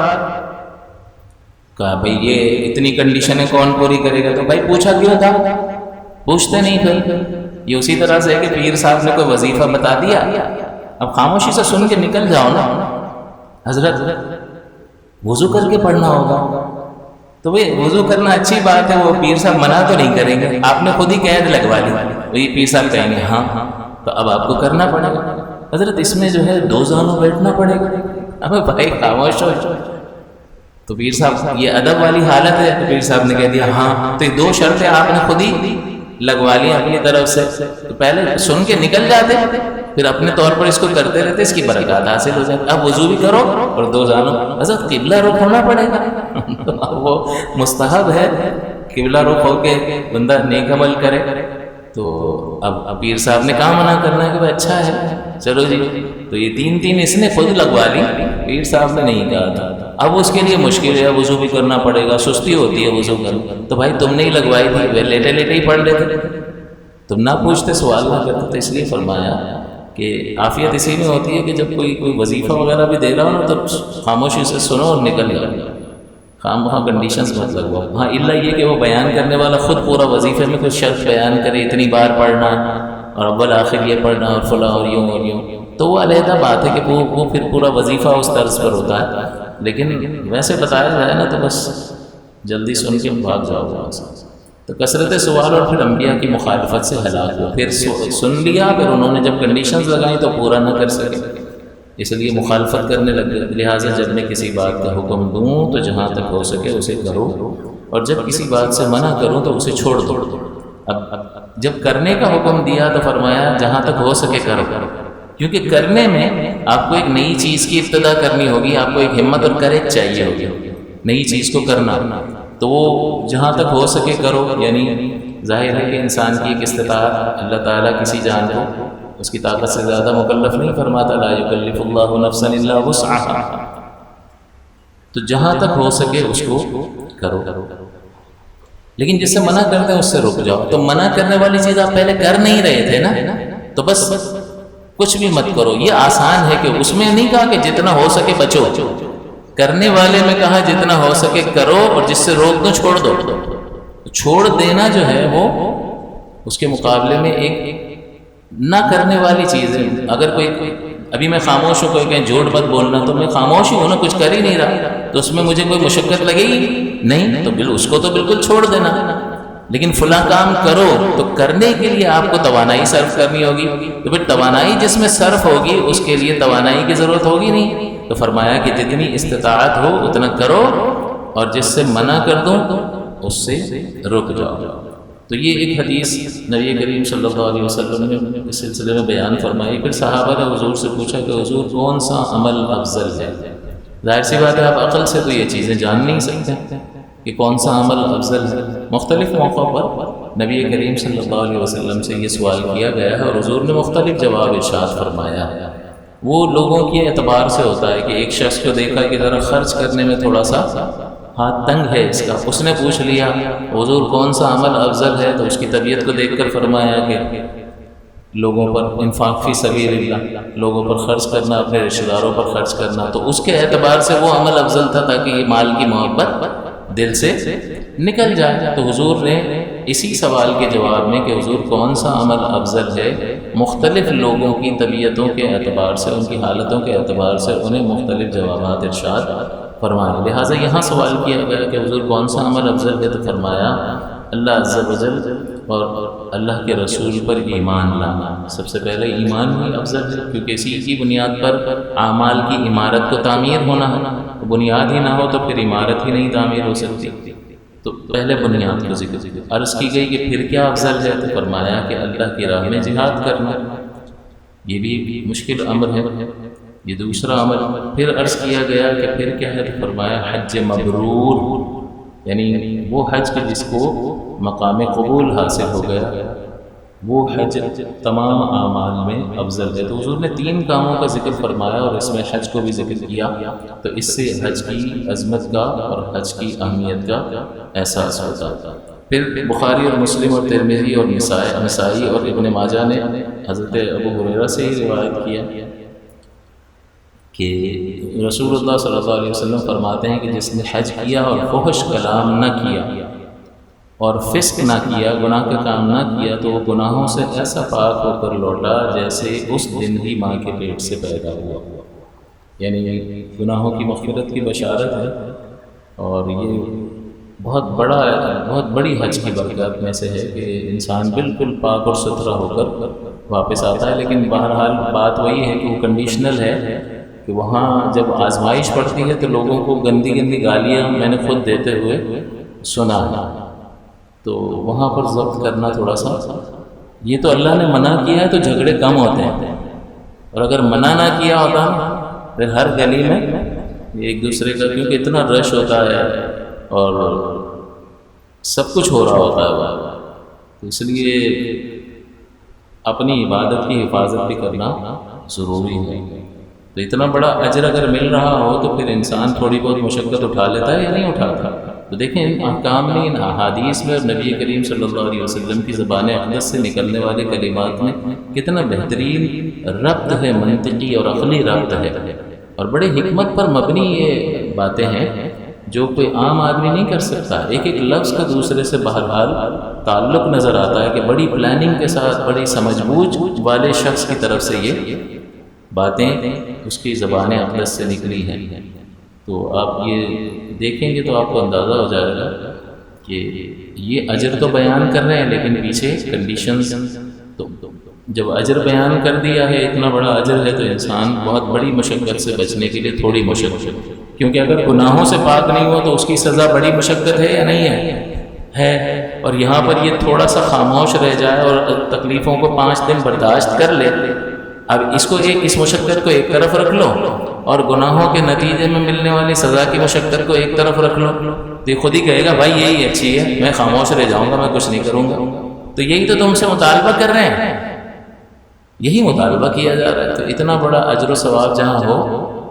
کہا بھئی یہ اتنی کنڈیشنیں کون پوری کرے گا، تو بھائی پوچھا کیوں تھا؟ پوچھتے نہیں پھر۔ یہ اسی طرح سے ہے کہ پیر صاحب نے کوئی وظیفہ بتا دیا، اب خاموشی سے سن کے نکل جاؤ نا، حضرت وضو کر کے پڑھنا ہوگا، تو بھئی وضو کرنا اچھی بات ہے، وہ پیر صاحب منع تو نہیں کریں گے، آپ نے خود ہی قید لگوا لی، وہی پیر صاحب کہیں گے ہاں تو اب آپ کو کرنا پڑے گا، حضرت اس میں جو ہے 2 زانوں بیٹھنا پڑے گا، اب بھائی خاموش ہو۔ تو پیر صاحب یہ ادب والی حالت ہے، تو پیر صاحب نے کہہ دیا ہاں، تو یہ 2 شرطیں آپ نے خود ہی لگوا لی اپنی طرف سے، تو پہلے سن کے نکل جاتے، پھر اپنے طور پر اس کو کرتے رہتے، اس کی برکات حاصل ہو جاتی۔ اب وضو بھی کرو اور 2 زانوں، حضرت قبلہ رخ ہونا پڑے گا، وہ مستحب ہے قبلہ رخ ہو کے بندہ نیک عمل کرے، تو اب پیر صاحب نے کہاں منع کرنا ہے کہ بھائی اچھا ہے چلو جی، تو یہ 3 اس نے خود لگوا لی، پیر صاحب نے نہیں کہا تھا۔ اب اس کے لیے مشکل ہے، وضو بھی کرنا پڑے گا، سستی ہوتی ہے وضو کرنا، تو بھائی تم نے ہی لگوائی تھی، لیٹے لیٹے ہی پڑھ لیتے، تم نہ پوچھتے، سوال نہ کرتے، تو اس لیے فرمایا کہ عافیت اسی میں ہوتی ہے کہ جب کوئی وظیفہ وغیرہ بھی دے رہا ہو نا تو خاموشی سے سنو اور نکل جاؤ، خام وہاں کنڈیشنز مت لگواؤ۔ ہاں الا یہ کہ وہ بیان کرنے والا خود پورا وظیفے میں کوئی شرط بیان کرے، اتنی بار پڑھنا اور اول آخر یہ پڑھنا اور فلاں اور یوں اور یوں، تو وہ علیحدہ بات ہے کہ وہ پھر پورا وظیفہ اس طرز پر ہوتا ہے، لیکن ویسے بتایا جائے نا تو بس جلدی سن کے بھاگ جاؤ وہاں سے۔ تو کثرت سوال اور پھر انبیاء کی مخالفت سے ہلاک ہو، پھر سن لیا، پھر انہوں نے جب کنڈیشنز لگائیں تو پورا نہ کر سکے، اس لیے مخالفت کرنے لگ گئے۔ لہٰذا جب میں کسی بات کا حکم دوں تو جہاں تک ہو سکے اسے کرو، اور جب کسی بات سے منع کروں تو اسے چھوڑ دو۔ اب جب کرنے کا حکم دیا تو فرمایا جہاں تک ہو سکے کرو، کیونکہ کرنے میں آپ کو ایک نئی چیز کی ابتدا کرنی ہوگی، آپ کو ایک ہمت اور کریج چاہیے ہوگی نئی چیز کو کرنا، تو وہ جہاں تک ہو سکے کرو، یعنی ظاہر ہے کہ انسان کی ایک استطاعت، اللہ تعالیٰ کسی جان کو اس کی طاقت سے زیادہ مکلف نہیں فرماتا، لا یکلف اللہ نفسا الا وسعہا، تو جہاں تک ہو سکے اس کو کرو، لیکن جس سے منع کرتے ہیں اس سے رک جاؤ۔ تو منع کرنے والی چیز آپ پہلے کر نہیں رہے تھے نا، تو بس کچھ بھی مت کرو، یہ آسان ہے کہ اس میں نہیں کہا کہ جتنا ہو سکے بچو، کرنے والے میں کہا جتنا ہو سکے کرو، اور جس سے روک دو چھوڑ دو۔ چھوڑ دینا جو ہے وہ اس کے مقابلے میں ایک نہ کرنے والی چیز ہے۔ اگر کوئی ابھی میں خاموش ہوں، کوئی کہیں جھوٹ مت بولنا، تو میں خاموش ہی ہوں نا، کچھ کر ہی نہیں رہا، تو اس میں مجھے کوئی مشقت لگے گی نہیں، تو اس کو تو بالکل چھوڑ دینا۔ لیکن فلاں کام کرو تو کرنے کے لیے آپ کو توانائی صرف کرنی ہوگی، تو پھر توانائی جس میں صرف ہوگی اس کے لیے توانائی کی ضرورت ہوگی نہیں، تو فرمایا کہ جتنی استطاعت ہو اتنا کرو، اور جس سے منع کر دو اس سے رک جاؤ۔ تو یہ ایک حدیث نبی کریم صلی اللہ علیہ وسلم نے اس سلسلے میں بیان فرمائی۔ پھر صحابہ نے حضور سے پوچھا کہ حضور کون سا عمل افضل ہے؟ ظاہر سی بات ہے آپ عقل سے تو یہ چیزیں جان نہیں سکتے کہ کون سا عمل افضل ہے۔ مختلف موقعوں پر نبی کریم صلی اللہ علیہ وسلم سے یہ سوال کیا گیا ہے، اور حضور نے مختلف جواب ارشاد فرمایا ہے۔ وہ لوگوں کے اعتبار سے ہوتا ہے کہ ایک شخص کو دیکھا کہ ذرا خرچ کرنے میں تھوڑا سا ہاتھ تنگ ہے اس کا، اس نے پوچھ لیا حضور کون سا عمل افضل ہے، تو اس کی طبیعت کو دیکھ کر فرمایا کہ لوگوں پر انفاق فی سبیل اللہ، لوگوں پر خرچ کرنا، اپنے رشتہ داروں پر خرچ کرنا، تو اس کے اعتبار سے وہ عمل افضل تھا تاکہ یہ مال کی محبت دل سے نکل جائے۔ تو حضور نے اسی سوال کے جواب میں کہ حضور کون سا عمل افضل ہے، مختلف لوگوں کی طبیعتوں کے اعتبار سے، ان کی حالتوں کے اعتبار سے انہیں مختلف جوابات ارشاد فرمائیں۔ لہٰذا یہاں سوال کیا گیا کہ حضور کون سا عمل افضل ہے، تو فرمایا اللہ عز و جل اور اللہ کے رسول پر ایمان لانا۔ سب سے پہلے ایمان ہی افضل ہے، کیونکہ اسی کی بنیاد پر اعمال کی عمارت کو تعمیر ہونا ہے۔ بنیاد ہی نہ ہو تو پھر عمارت ہی نہیں تعمیر ہو سکتی۔ تو پہلے بنیاد کو ذکر عرض کی گئی کہ پھر کیا افضل ہے، تو فرمایا کہ اللہ کی راہ میں جہاد کرنا، یہ بھی مشکل امر ہے، یہ دوسرا عمل۔ پھر عرض کیا گیا کہ پھر کیا ہے، تو فرمایا حج مبرور، یعنی وہ حج کے جس کو مقام قبول حاصل ہو گیا، وہ حج تمام اعمال میں افضل ہے۔ تو حضور نے 3 کاموں کا ذکر فرمایا اور اس میں حج کو بھی ذکر کیا، تو اس سے حج کی عظمت کا اور حج کی اہمیت کا احساس ہوتا ہے۔ پھر بخاری اور مسلم اور ترمذی اور نسائی اور ابن ماجہ نے حضرت ابو ہریرہ سے ہی روایت کیا کہ رسول اللہ صلی اللہ علیہ وسلم فرماتے ہیں کہ جس نے حج کیا اور فحش کلام نہ کیا اور فسق نہ کیا، گناہ کا کام نہ کیا، تو وہ گناہوں سے ایسا پاک ہو کر لوٹا جیسے اس دن ہی ماں کے پیٹ سے پیدا ہوا۔ یعنی گناہوں کی مغفرت کی بشارت ہے، اور یہ بہت بڑی حج کی برکات میں سے ہے کہ انسان بالکل پاک اور ستھرا ہو کر واپس آتا ہے۔ لیکن بہرحال بات وہی ہے کہ وہ کنڈیشنل ہے کہ وہاں جب آزمائش پڑتی ہے تو لوگوں کو گندی گالیاں میں نے خود دیتے ہوئے سنا ہے، تو وہاں پر ضبط کرنا تھوڑا سا، یہ تو اللہ نے منع کیا ہے تو جھگڑے کم ہوتے ہیں، اور اگر منع نہ کیا ہوتا پھر ہر گلی میں ایک دوسرے کا، کیونکہ اتنا رش ہوتا ہے اور سب کچھ ہو رہا ہوتا ہے، تو اس لیے اپنی عبادت کی حفاظت بھی کرنا ضروری ہے۔ تو اتنا بڑا اجر اگر مل رہا ہو تو پھر انسان تھوڑی بہت مشقت اٹھا لیتا ہے یا نہیں اٹھاتا۔ تو دیکھیں ان احکام میں، ان احادیث میں، اور نبی کریم صلی اللہ علیہ وسلم کی زبان اقدس سے نکلنے والے کلمات میں کتنا بہترین ربط ہے، منطقی اور عقلی ربط ہے، اور بڑے حکمت پر مبنی یہ باتیں ہیں جو کوئی عام آدمی نہیں کر سکتا۔ ایک ایک لفظ کا دوسرے سے بہرحال تعلق نظر آتا ہے کہ بڑی پلاننگ کے ساتھ، بڑی سمجھ بوجھ والے شخص کی طرف سے یہ باتیں اس کی زبان اقدس سے نکلی ہیں۔ تو آپ یہ دیکھیں گے تو آپ کو اندازہ ہو جائے گا کہ یہ اجر تو بیان کر رہے ہیں، لیکن پیچھے کنڈیشنز، تو جب اجر بیان کر دیا ہے، اتنا بڑا اجر ہے، تو انسان بہت بڑی مشقت سے بچنے کے لیے تھوڑی مشقت، کیونکہ اگر گناہوں سے پاک نہیں ہوا تو اس کی سزا بڑی مشقت ہے یا نہیں ہے، اور یہاں پر یہ تھوڑا سا خاموش رہ جائے اور تکلیفوں کو 5 دن برداشت کر لے، اب اس مشقت کو ایک طرف رکھ لو اور گناہوں کے نتیجے میں ملنے والی سزا کی مشقت کو ایک طرف رکھ لو، تو یہ خود ہی کہے گا بھائی یہی اچھی ہے، میں خاموش رہ جاؤں گا، میں کچھ نہیں کروں گا۔ تو یہی تو تم سے مطالبہ کر رہے ہیں، یہی مطالبہ کیا جا رہا ہے۔ تو اتنا بڑا اجر و ثواب جہاں ہو،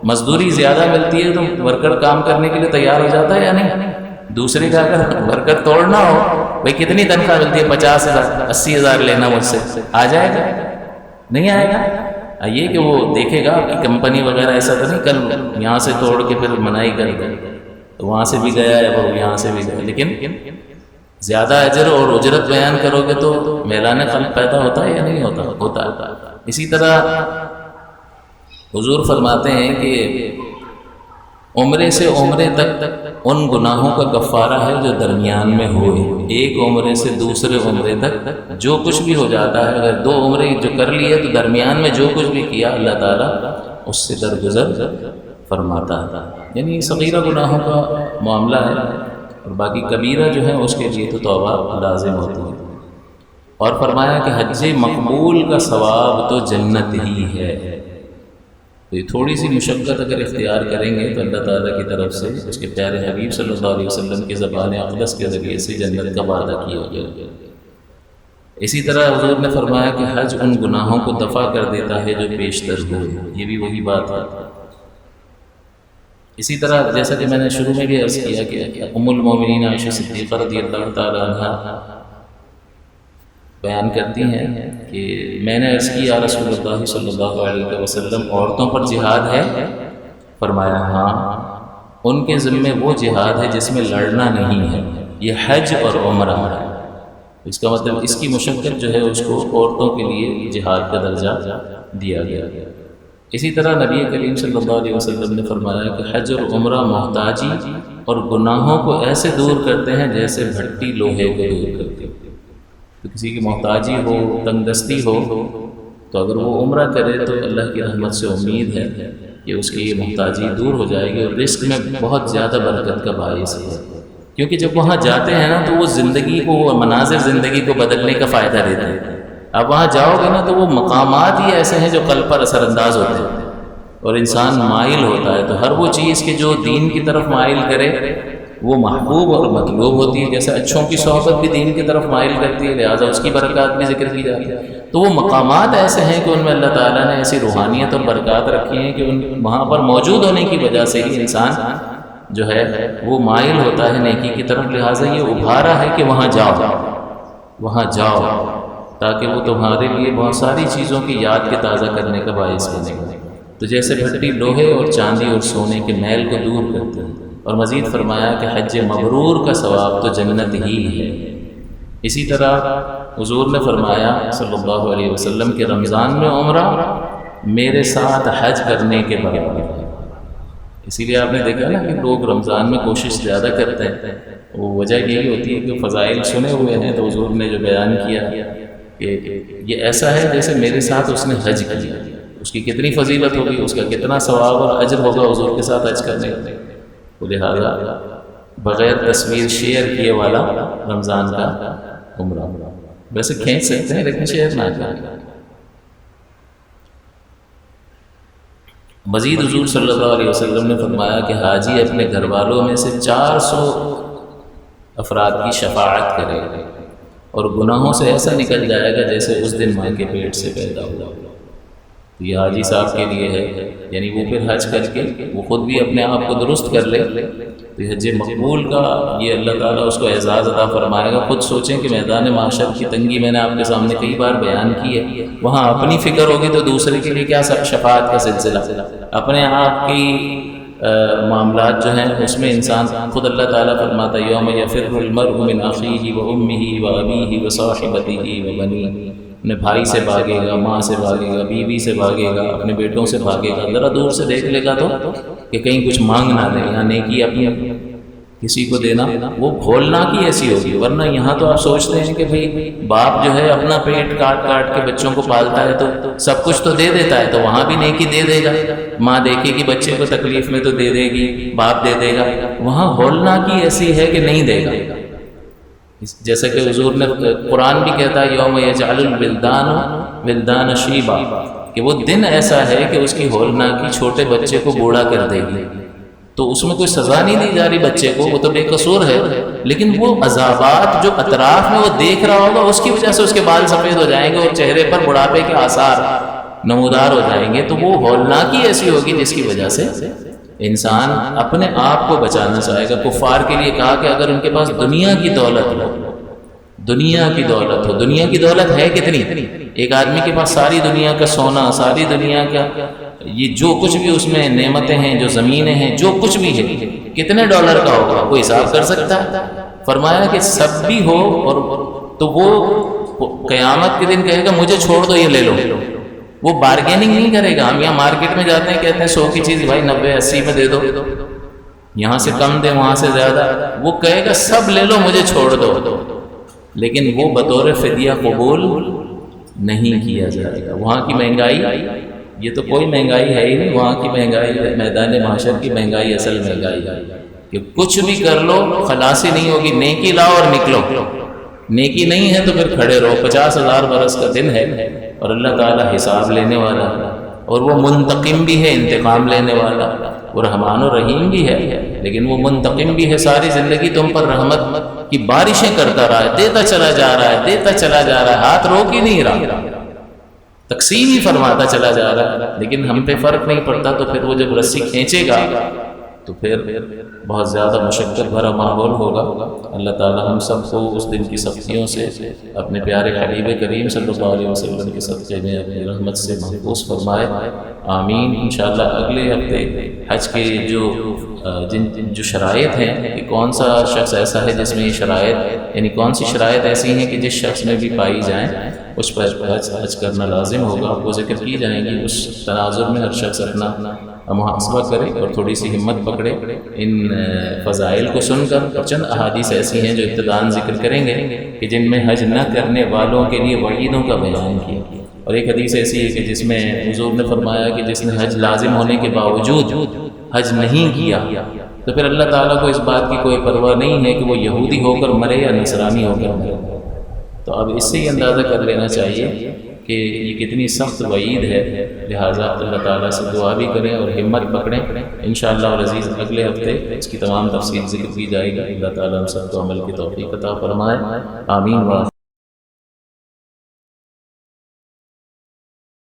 مزدوری زیادہ ملتی ہے تو ورکر کام کرنے کے لیے تیار ہو جاتا ہے یا نہیں؟ دوسرے کا اگر ورکر توڑنا ہو، بھائی کتنی تنخواہ ملتی ہے، 50,000 80,000 لینا مجھ سے، آ جائے گا؟ نہیں آئے گا۔ یہ کہ وہ دیکھے گا کہ کمپنی وغیرہ ایسا تو نہیں کل یہاں سے توڑ کے پھر منائی کر دے، تو وہاں سے بھی گیا ہے اور یہاں سے بھی گیا، لیکن زیادہ اجر اور اجرت بیان کرو گے تو میلان خلق پیدا ہوتا ہے یا نہیں ہوتا ہے۔ اسی طرح حضور فرماتے ہیں کہ عمرے سے عمرے تک ان گناہوں کا کفارہ ہے جو درمیان میں ہوئے، ایک عمرے سے دوسرے عمرے تک جو کچھ بھی ہو جاتا ہے، اگر 2 عمرے جو کر لیے تو درمیان میں جو کچھ بھی کیا اللہ تعالیٰ اس سے درگزر فرماتا ہے۔ یعنی صغیرہ گناہوں کا معاملہ ہے، اور باقی کبیرہ جو ہے اس کے لیے تو توبہ لازم ہوتی ہے۔ اور فرمایا کہ حج مقبول کا ثواب تو جنت ہی ہے۔ تو یہ تھوڑی سی مشقت اگر اختیار کریں گے تو اللہ تعالیٰ کی طرف سے اس کے پیارے حبیب صلی اللہ علیہ وسلم کی زبان اقدس کے ذریعے سے جنت کا وعدہ کیا گیا۔ اسی طرح حضور نے فرمایا کہ حج ان گناہوں کو دفع کر دیتا ہے جو پیشتر ہوئے، یہ بھی وہی بات ہے۔ اسی طرح جیسا کہ میں نے شروع میں بھی عرض کیا کہ ام المومنین عائشہ صدیقہ رضی اللہ تعالیٰ عنہ بیان کرتی ہیں کہ میں نے عرض کی یا رسول اللہ صلی اللہ علیہ وسلم عورتوں پر جہاد ہے؟ فرمایا ہاں، ان کے ذمے وہ جہاد ہے جس میں لڑنا نہیں ہے، یہ حج اور عمرہ ہے۔ اس کا مطلب اس کی مشقت جو ہے اس کو عورتوں کے لیے جہاد کا درجہ دیا گیا۔ اسی طرح نبی کریم صلی اللہ علیہ وسلم نے فرمایا کہ حج اور عمرہ محتاجی اور گناہوں کو ایسے دور کرتے ہیں جیسے بھٹی لوہے کو دور کرتی ہے۔ تو کسی کی محتاجی ہو، تنگ دستی ہو، تو اگر وہ عمرہ کرے تو اللہ کی رحمت سے امید ہے کہ اس کی یہ محتاجی دور ہو جائے گی، اور رزق میں بہت زیادہ برکت کا باعث ہے، کیونکہ جب وہاں جاتے ہیں نا تو وہ زندگی کو، وہ مناظر زندگی کو بدلنے کا فائدہ دیتے ہیں۔ اب وہاں جاؤ گے نا تو وہ مقامات ہی ایسے ہیں جو قلب پر اثر انداز ہوتے ہیں، اور انسان مائل ہوتا ہے، تو ہر وہ چیز کہ جو دین کی طرف مائل کرے وہ محبوب اور مطلوب ہوتی ہے۔ جیسے اچھوں کی صحبت بھی دین کی طرف مائل کرتی ہے، لہٰذا اس کی برکات بھی ذکر کی جاتی ہے۔ تو وہ مقامات ایسے ہیں کہ ان میں اللہ تعالیٰ نے ایسی روحانیت اور برکات رکھی ہیں کہ وہاں پر موجود ہونے کی وجہ سے ہی انسان جو ہے وہ مائل ہوتا ہے نیکی کی طرف، لہٰذا یہ ابھارا ہے کہ وہاں جاؤ تاکہ وہ تمہارے لیے بہت ساری چیزوں کی یاد کے تازہ کرنے کا باعث بنے گا۔ تو جیسے بھٹی لوہے اور چاندی اور سونے کے میل کو دور کرتے ہیں، اور مزید فرمایا کہ حج مبرور کا ثواب تو جنت ہی ہے۔ اسی طرح حضور نے فرمایا صلی اللہ علیہ وسلم کہ رمضان میں عمرہ میرے ساتھ حج کرنے کے برابر ہے۔ اسی لیے آپ نے دیکھا نا کہ لوگ رمضان میں کوشش زیادہ کرتے ہیں، وہ وجہ یہی ہوتی ہے کہ فضائل سنے ہوئے ہیں، تو حضور نے جو بیان کیا کہ یہ ایسا ہے جیسے میرے ساتھ اس نے حج کیا، اس کی کتنی فضیلت ہوگی، اس کا کتنا ثواب اور اجر ہوگا حضور کے ساتھ حج کرنے کا۔ لہٰذا بغیر تصویر شیئر کیے والا رمضان کا عمرہ، ویسے کھینچ سکتے ہیں لیکن شیئر نہ کریں۔ مزید حضور صلی اللہ علیہ وسلم نے فرمایا کہ حاجی اپنے گھر والوں میں سے 400 افراد کی شفاعت کرے گا، اور گناہوں سے ایسا نکل جائے گا جیسے اس دن ماں کے پیٹ سے پیدا ہوا۔ تو یہ حاجی صاحب کے لیے ہے، یعنی وہ پھر حج کر کے وہ خود بھی اپنے آپ کو درست کر لے، تو حج مقبول کا یہ اللہ تعالیٰ اس کو اعزاز عطا فرمائے گا۔ خود سوچیں کہ میدان معاشر کی تنگی میں نے آپ کے سامنے کئی بار بیان کی ہے، وہاں اپنی فکر ہوگی تو دوسرے کے لیے کیا شفاعت کا سلسلہ، اپنے آپ کی معاملات جو ہیں اس میں انسان خود اللہ تعالیٰ فرماتا ہے یوم یفر المرء من اخیہ و امہ و ابیہ و صاحبتہ و بنیہ، اپنے بھائی سے بھاگے گا، ماں سے بھاگے گا، بیوی سے بھاگے گا، اپنے بیٹوں سے بھاگے گا۔ ذرا دور سے دیکھ لے گا تو کہ کہیں کچھ مانگ نہ لے، یہاں نیکی اپنی کسی کو دینا وہ کھولنا کی ایسی ہوگی، ورنہ یہاں تو آپ سوچتے ہیں کہ بھئی باپ جو ہے اپنا پیٹ کاٹ کاٹ کے بچوں کو پالتا ہے تو سب کچھ تو دے دیتا ہے، تو وہاں بھی نیکی دے دے گا۔ ماں دیکھے گی بچے کو تکلیف میں تو دے دے گی، باپ دے دے گا، وہاں کھولنا کی ایسی ہے کہ نہیں دے گا۔ جیسا کہ حضور نے قرآن بھی کہتا ہے یوم یجعل الولدان ولدان شیبا، کہ وہ دن ایسا ہے کہ اس کی ہولناکی چھوٹے بچے کو بوڑھا کر دے گی۔ تو اس میں کوئی سزا نہیں دی جا رہی بچے کو، وہ تو بے قصور ہے، لیکن وہ عذابات جو اطراف میں وہ دیکھ رہا ہوگا اس کی وجہ سے اس کے بال سفید ہو جائیں گے اور چہرے پر بڑھاپے کے آثار نمودار ہو جائیں گے، تو وہ ہولناکی ایسی ہوگی جس کی وجہ سے انسان اپنے آپ کو بچانا چاہے گا۔ کفار کے لیے کہا کہ اگر ان کے پاس دنیا کی دولت ہو، دنیا کی دولت ہو، دنیا کی دولت ہے کتنی؟ ایک آدمی کے پاس ساری دنیا کا سونا، ساری دنیا کا یہ جو کچھ بھی اس میں نعمتیں ہیں، جو زمینیں ہیں، جو کچھ بھی ہے، کتنے ڈالر کا ہوگا کوئی حساب کر سکتا ہے؟ فرمایا کہ سب بھی ہو، اور تو وہ قیامت کے دن کہے گا مجھے چھوڑ دو، یہ لے لو۔ وہ بارگیننگ نہیں کرے گا۔ ہم یہاں مارکیٹ میں جاتے ہیں کہتے ہیں 100 کی چیز بھائی 90-80 میں دے دو، یہاں سے کم دے وہاں سے زیادہ، وہ کہے گا سب لے لو مجھے چھوڑ دو، لیکن وہ بطور فدیہ قبول نہیں کیا جائے گا۔ وہاں کی مہنگائی یہ تو کوئی مہنگائی ہے ہی نہیں، وہاں کی مہنگائی میدان محشر کی مہنگائی اصل مہنگائی ہے کہ کچھ بھی کر لو خلاصی نہیں ہوگی، نیکی لاؤ اور نکلو، نیکی نہیں ہے تو پھر کھڑے رہو۔ 50,000 برس کا دن ہے اور اللہ تعالیٰ حساب لینے والا ہے، اور وہ منتقم بھی ہے، انتقام لینے والا، وہ رحمان و رحیم بھی ہے، لیکن وہ منتقم بھی ہے۔ ساری زندگی تم پر رحمت کی بارشیں کرتا رہا ہے، دیتا چلا جا رہا ہے، دیتا چلا جا رہا ہے، ہاتھ روک ہی نہیں رہا، تقسیم ہی فرماتا چلا جا رہا ہے، لیکن ہم پہ فرق نہیں پڑتا۔ تو پھر وہ جب رسی کھینچے گا تو پھر بہت زیادہ مشقت بھرا ماحول ہوگا۔ اللہ تعالی ہم سب کو اس دن کی سختیوں سے اپنے پیارے حبیب کریم صلی اللہ علیہ وسلم کے صدقے میں اپنی رحمت سے محفوظ فرمائے، آمین۔ انشاءاللہ اگلے ہفتے حج کے جو شرائط ہیں کہ کون سا شخص ایسا ہے جس میں یہ شرائط، یعنی کون سی شرائط ایسی ہیں کہ جس شخص میں بھی پائی جائیں اس پر حج کرنا لازم ہوگا، وہ ذکر کی جائیں گی۔ اس تناظر میں ہر شخص اپنا محاسبہ کرے اور تھوڑی سی ہمت پکڑے ان فضائل کو سن کر۔ اور چند احادیث ایسی ہیں جو ابتداءً ذکر کریں گے کہ جن میں حج نہ کرنے والوں کے لیے وعیدوں کا بیان کیا، اور ایک حدیث ایسی ہے کہ جس میں حضور نے فرمایا کہ جس نے حج لازم ہونے کے باوجود حج نہیں کیا تو پھر اللہ تعالیٰ کو اس بات کی کوئی پرواہ نہیں ہے کہ وہ یہودی ہو کر مرے یا نصرانی ہو کر مرے۔ تو اب اس سے یہ اندازہ کر لینا چاہیے کہ یہ کتنی سخت وعید ہے، لہٰذا اللہ تعالیٰ سے دعا بھی کریں اور ہمت پکڑیں۔ انشاءاللہ العزیز اگلے ہفتے اس کی تمام تفصیل ذکر کی جائے گی۔ اللہ تعالیٰ ہم سب کو عمل کی توفیق عطا فرمائے، آمین۔